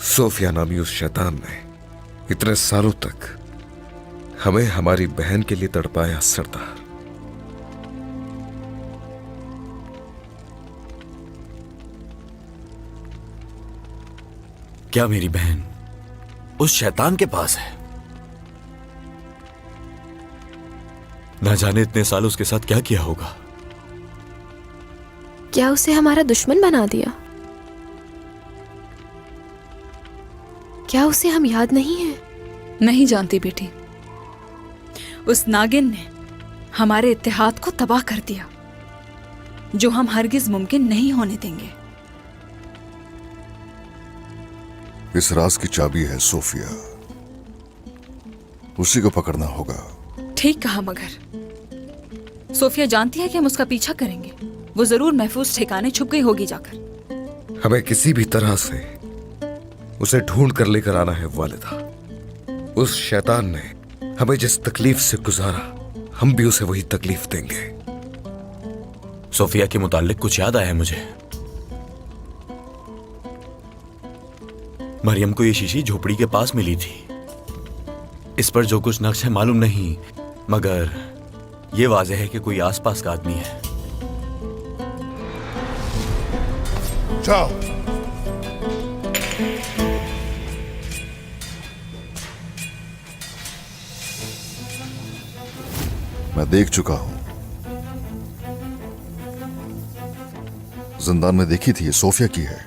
Sophia नामी उस शैतान ने इतने सालों तक हमें हमारी बहन के लिए तड़पाया सरदार। क्या मेरी बहन उस शैतान के पास है? ना जाने इतने साल उसके साथ क्या किया होगा। क्या उसे हमारा दुश्मन बना दिया? क्या उसे हम याद नहीं है? नहीं जानती बेटी। उस नागिन ने हमारे इत्तेहाद को तबाह कर दिया, जो हम हरगिज मुमकिन नहीं होने देंगे। इस राज की चाबी है सोफिया, उसी को पकड़ना होगा। ठीक कहा, मगर सोफिया जानती है कि हम उसका पीछा करेंगे। वो जरूर महफूज ठिकाने छुप गई होगी जाकर। हमें किसी भी तरह से उसे ढूंढ कर लेकर आना है वालिदा। उस शैतान ने हमें जिस तकलीफ से गुजारा, हम भी उसे वही तकलीफ देंगे। सोफिया के मुताल्लिक कुछ याद आया मुझे। मरियम को ये शीशी झोपड़ी के पास मिली थी। इस पर जो कुछ नक्श है मालूम नहीं, मगर यह वाज़ेह है कि कोई आसपास का आदमी है। जाओ। मैं देख चुका हूं, जिंदान में देखी थी, ये सोफिया की है।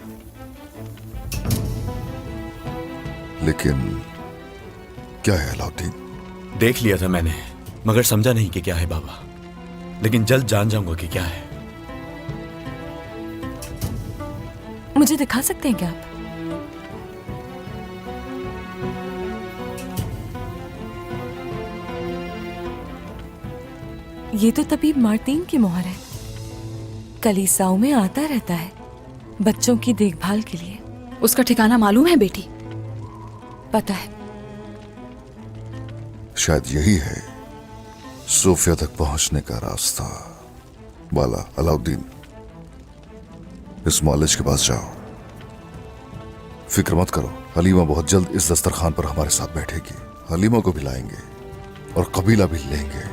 लेकिन क्या है अलाउद्दीन? देख लिया था मैंने, मगर समझा नहीं कि क्या है बाबा। लेकिन जल्द जान जाऊंगा कि क्या है। मुझे दिखा सकते हैं क्या आप? ये तो तबीब मार्टीन की मोहर है। कलीसियाओं में आता रहता है बच्चों की देखभाल के लिए। उसका ठिकाना मालूम है बेटी? पता है। शायद यही है सोफिया तक पहुंचने का रास्ता। बाला, अलाउद्दीन, इस मौलज के पास जाओ। फिक्र मत करो, हलीमा बहुत जल्द इस दस्तरखान पर हमारे साथ बैठेगी। हलीमा को भी लाएंगे और कबीला भी लेंगे।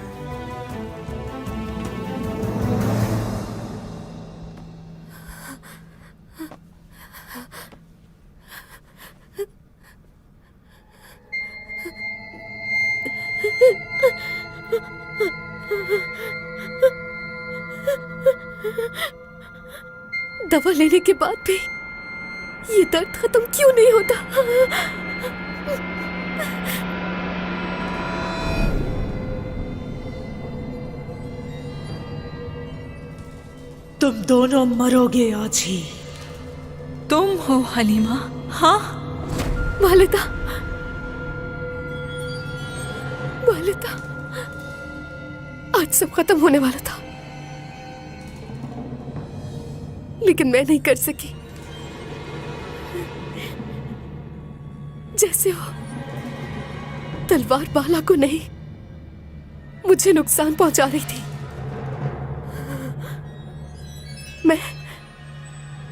दवा लेने के बाद भी ये दर्द खत्म क्यों नहीं होता? तुम दोनों मरोगे आज ही। तुम हो हलीमा? हाँ वालिदा, वालिदा, आज सब खत्म होने वाला था, लेकिन मैं नहीं कर सकी। जैसे वो तलवार बाला को नहीं, मुझे नुकसान पहुंचा रही थी। मैं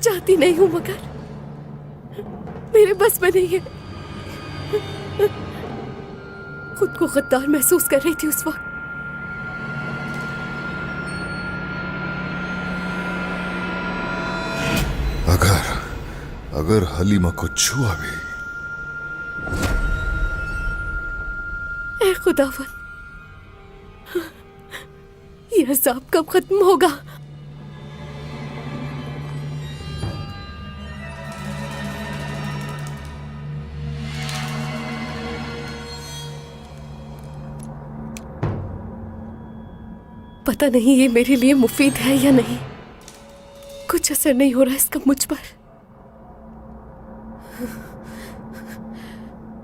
चाहती नहीं हूं, मगर मेरे बस में नहीं है। खुद को गद्दार महसूस कर रही थी उस वक्त। अगर हलीमा को छुआ भी। ऐ खुदावन, ये अज़ाब कब खत्म होगा? पता नहीं ये मेरे लिए मुफीद है या नहीं। कुछ असर नहीं हो रहा इसका मुझ पर।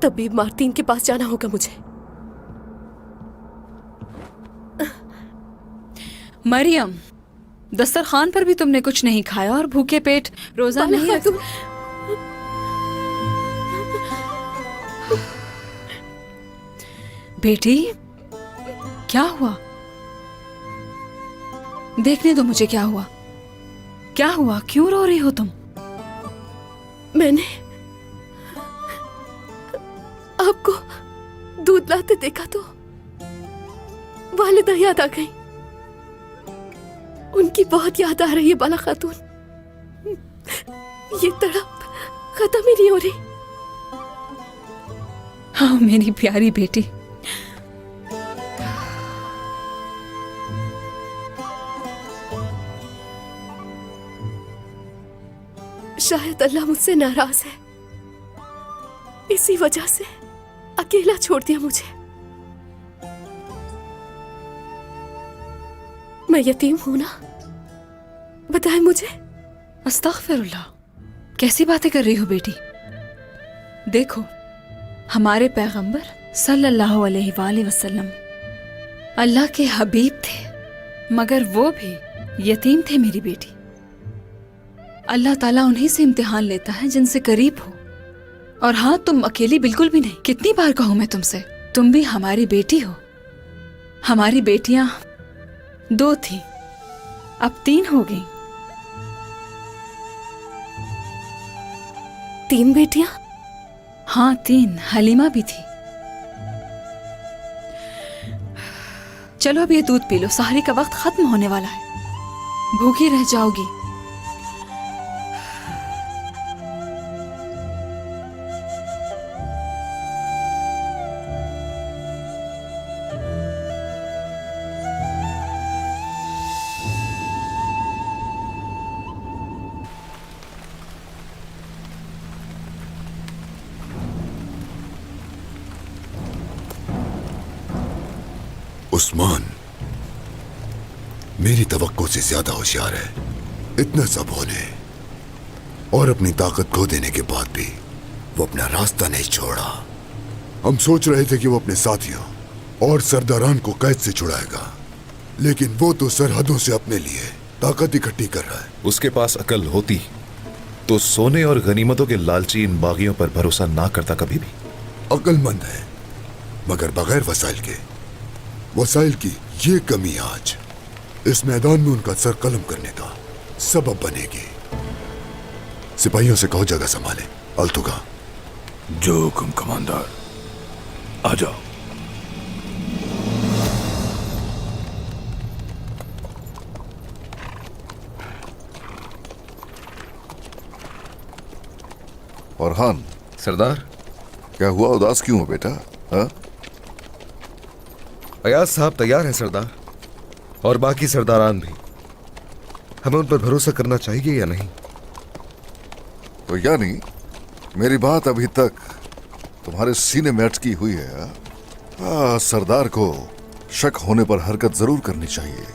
तबीब मार्टीन के पास जाना होगा मुझे। मरियम, दस्तरखान पर भी तुमने कुछ नहीं खाया और भूखे पेट रोजा नहीं रख। बेटी, क्या हुआ? देखने दो मुझे, क्या हुआ? क्या हुआ? क्यों रो रही हो तुम? मैंने आपको दूध लाते देखा तो वालिदा याद आ गई। उनकी बहुत याद आ रही है बाला खातून। ये तड़प खत्म ही नहीं हो रही। हाँ मेरी प्यारी बेटी। शायद अल्लाह मुझसे नाराज है, इसी वजह से अकेला छोड़ दिया मुझे। मैं यतीम हूं ना, बताए मुझे। अस्तगफिरुल्लाह, कैसी बातें कर रही हो बेटी। देखो, हमारे पैगंबर सल्लल्लाहु अलैहि वसल्लम अल्लाह के हबीब थे, मगर वो भी यतीम थे मेरी बेटी। अल्लाह ताला उन्हीं से इम्तिहान लेता है जिनसे करीब हो। और हाँ, तुम अकेली बिल्कुल भी नहीं। कितनी बार कहूं मैं तुमसे, तुम भी हमारी बेटी हो। हमारी बेटियां 2 थी, अब 3 हो गई। 3 बेटियां? हाँ 3, हलीमा भी थी। चलो अब ये दूध पी लो, सहरी का वक्त खत्म होने वाला है, भूखी रह जाओगी। उस्मान मेरी तवक्को से ज्यादा होशियार है। इतना सब होने और अपनी ताकत खो देने के बाद भी वो अपना रास्ता नहीं छोड़ा। हम सोच रहे थे कि वो अपने साथियों और सरदारान को कैद से छुड़ाएगा, लेकिन वो तो सरहदों से अपने लिए ताकत इकट्ठी कर रहा है। उसके पास अकल होती तो सोने और गनीमतों के लालची इन बागियों पर भरोसा ना करता कभी भी। अक्लमंद है, मगर बगैर वसाइल के। वसाइल की ये कमी आज इस मैदान में उनका सर कलम करने का सबब बनेगी। सिपाहियों से कहो जगह संभाले। अल्तुगा। जो हुक्म कमांडर। आ जाओ। फरहान। सरदार। क्या हुआ, उदास क्यों हो बेटा? हाँ? अयाज साहब तैयार हैं सरदार, और बाकी सरदारान भी। हमें उन पर भरोसा करना चाहिए या नहीं? तो यानी मेरी बात अभी तक तुम्हारे सीने में अटकी हुई है? सरदार को शक होने पर हरकत जरूर करनी चाहिए।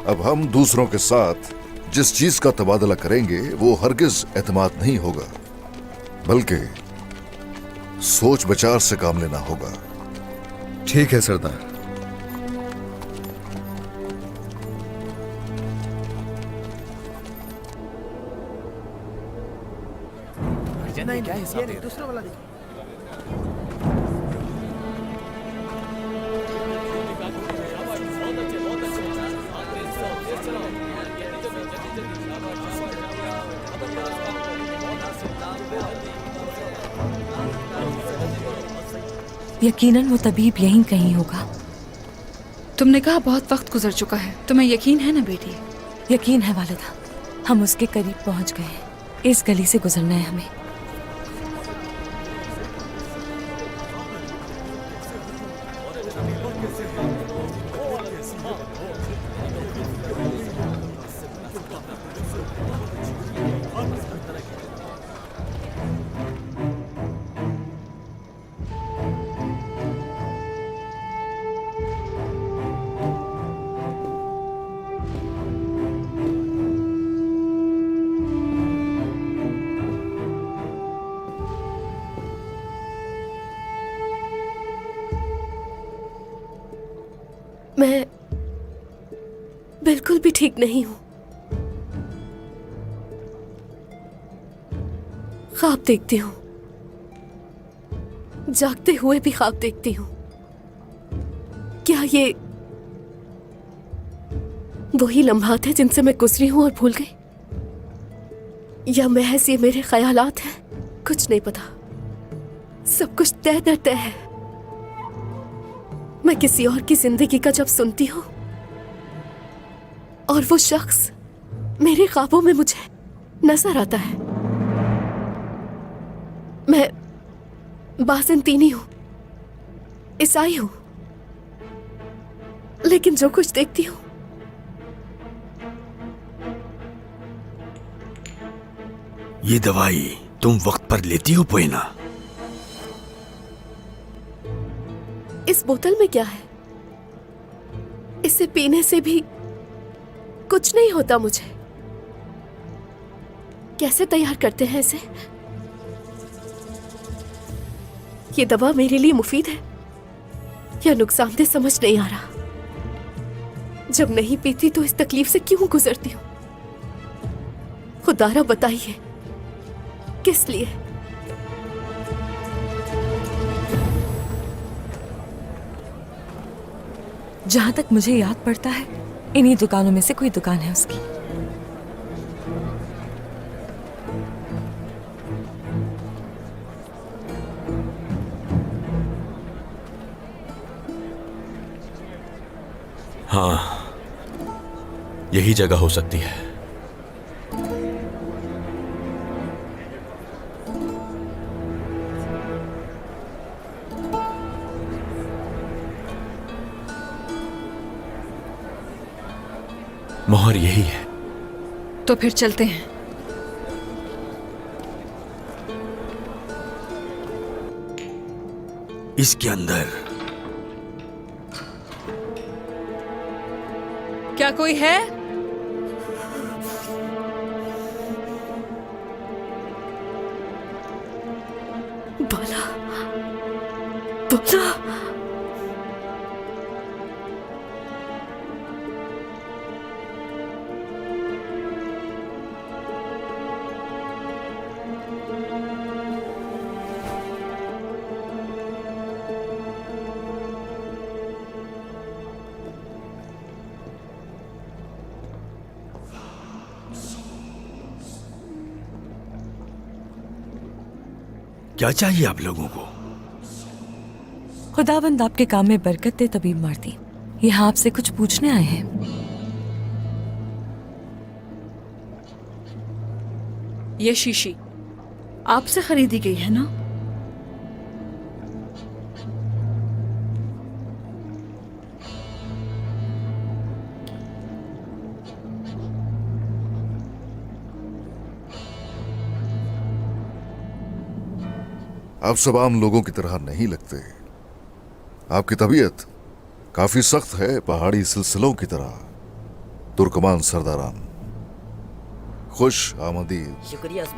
अब हम दूसरों के साथ जिस चीज का तबादला करेंगे वो हरगिज एतमाद नहीं होगा, बल्कि सोच विचार से काम लेना होगा। ठीक है सरदार। यकीनन वो तबीब यहीं कहीं होगा। तुमने कहा बहुत वक्त गुजर चुका है, तुम्हें यकीन है ना बेटी? यकीन है वालिदा, हम उसके करीब पहुंच गए हैं। इस गली से गुजरना है हमें। मैं बिल्कुल भी ठीक नहीं हूं। ख्वाब देखती हूं, जागते हुए भी ख्वाब देखती हूं। क्या ये वही लम्हात हैं जिनसे मैं गुजरी हूं और भूल गई, या महज ये मेरे ख्यालात हैं? कुछ नहीं पता। सब कुछ तय दर तय है। मैं किसी और की जिंदगी का जब सुनती हूँ और वो शख्स मेरे ख्वाबों में मुझे नजर आता है। मैं बाज़ंतीनी हूं, ईसाई हूं, लेकिन जो कुछ देखती हूं ये दवाई तुम वक्त पर लेती हो पोइना? इस बोतल में क्या है? इसे पीने से भी कुछ नहीं होता मुझे। कैसे तैयार करते हैं इसे? ये दवा मेरे लिए मुफीद है या नुकसानदेह समझ नहीं आ रहा। जब नहीं पीती तो इस तकलीफ से क्यों गुजरती हूं? खुदारा बताइए, किस लिए? जहां तक मुझे याद पड़ता है, इन्हीं दुकानों में से कोई दुकान है उसकी। हाँ, यही जगह हो सकती है। मोहर यही है। तो फिर चलते हैं। इसके अंदर क्या कोई है? बोला बोला। क्या चाहिए आप लोगों को? खुदावंद आपके काम में बरकत दे तबीब मार्ती। यहाँ आपसे कुछ पूछने आए हैं। ये शीशी आपसे खरीदी गई है ना? आप सब आम लोगों की तरह नहीं लगते। आपकी तबीयत काफी सख्त है, पहाड़ी सिलसिलों की तरह। तुर्कमान सरदारान, खुश आमदीद।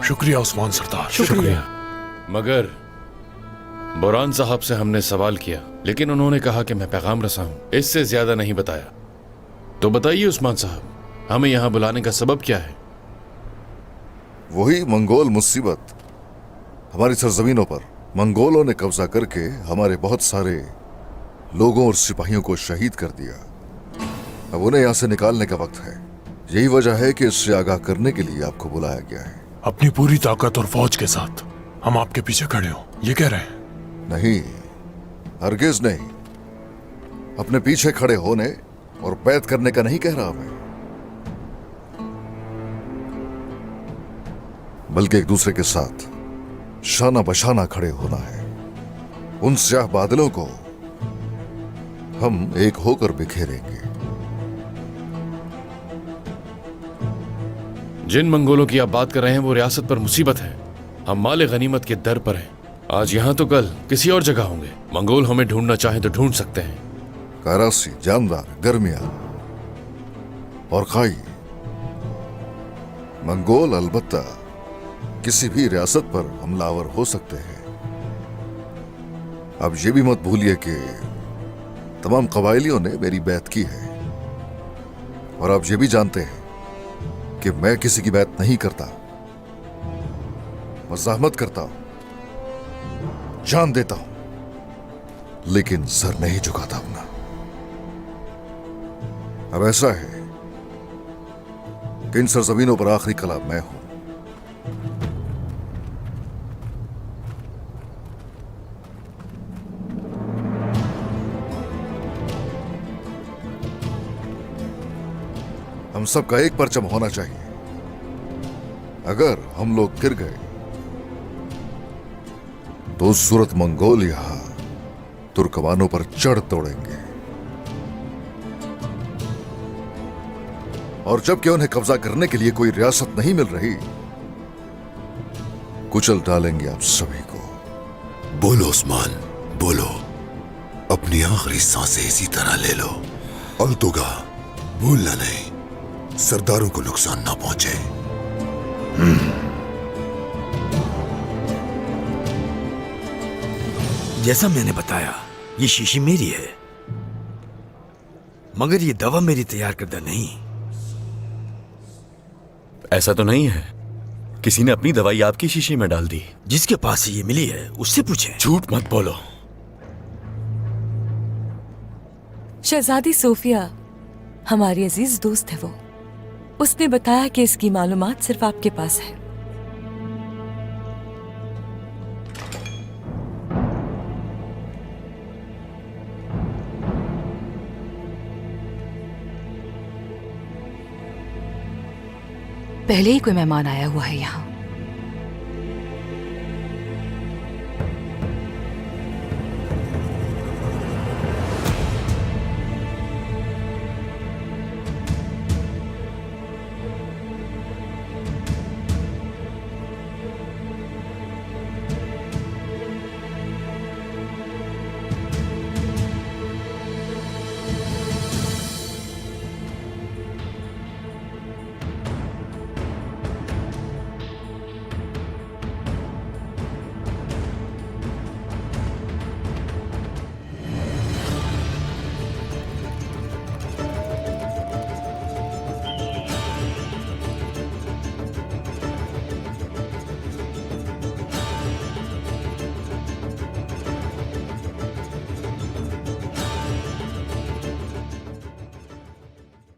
शुक्रिया उस्मान सरदार, शुक्रिया। मगर बुरान साहब से हमने सवाल किया, लेकिन उन्होंने कहा कि मैं पैगाम रसा हूं, इससे ज्यादा नहीं बताया। तो बताइए उस्मान साहब, हमें यहाँ बुलाने का सबब क्या है? वही मंगोल मुसीबत। हमारी सरजमीनों पर मंगोलों ने कब्जा करके हमारे बहुत सारे लोगों और सिपाहियों को शहीद कर दिया। अब उन्हें यहां से निकालने का वक्त है। यही वजह है कि इससे आगाह करने के लिए आपको बुलाया गया है। अपनी पूरी ताकत और फौज के साथ हम आपके पीछे खड़े हो, ये कह रहे हैं? नहीं, हरगिज नहीं। अपने पीछे खड़े होने और बैत करने का नहीं कह रहा मैं, बल्कि एक दूसरे के साथ शाना बशाना खड़े होना है। उन स्याह बादलों को हम एक होकर बिखेरेंगे। जिन मंगोलों की आप बात कर रहे हैं वो रियासत पर मुसीबत है। हम माले गनीमत के दर पर हैं। आज यहाँ तो कल किसी और जगह होंगे। मंगोल हमें ढूंढना चाहे तो ढूंढ सकते हैं। करासी, जानदार, गर्मिया और खाई। मंगोल अलबत्ता किसी भी रियासत पर हमलावर हो सकते हैं। अब ये भी मत भूलिए कि तमाम कबायलियों ने मेरी बैत की है, और आप ये भी जानते हैं कि मैं किसी की बैत नहीं करता। मज़ाहमत करता हूं, जान देता हूं, लेकिन सर नहीं झुकाता अपना। अब ऐसा है कि इन सरजमीनों पर आखिरी कला मैं हूं। हम सबका एक परचम होना चाहिए। अगर हम लोग गिर गए तो उस सूरत मंगोल यहां तुर्कमानों पर चढ़ तोड़ेंगे, और जबकि उन्हें कब्जा करने के लिए कोई रियासत नहीं मिल रही, कुचल डालेंगे आप सभी को। बोलो उस्मान, बोलो। अपनी आखिरी सांसें इसी तरह ले लो। अल्तुगा, भूलना नहीं, सरदारों को नुकसान ना पहुंचे। जैसा मैंने बताया, ये शीशी मेरी है, मगर ये दवा मेरी तैयार करदा नहीं। ऐसा तो नहीं है किसी ने अपनी दवाई आपकी शीशी में डाल दी? जिसके पास से ये मिली है उससे पूछें। झूठ मत बोलो। शहजादी सोफिया हमारी अजीज दोस्त है वो। उसने बताया कि इसकी मालूमात सिर्फ आपके पास है। पहले ही कोई मेहमान आया हुआ है यहाँ।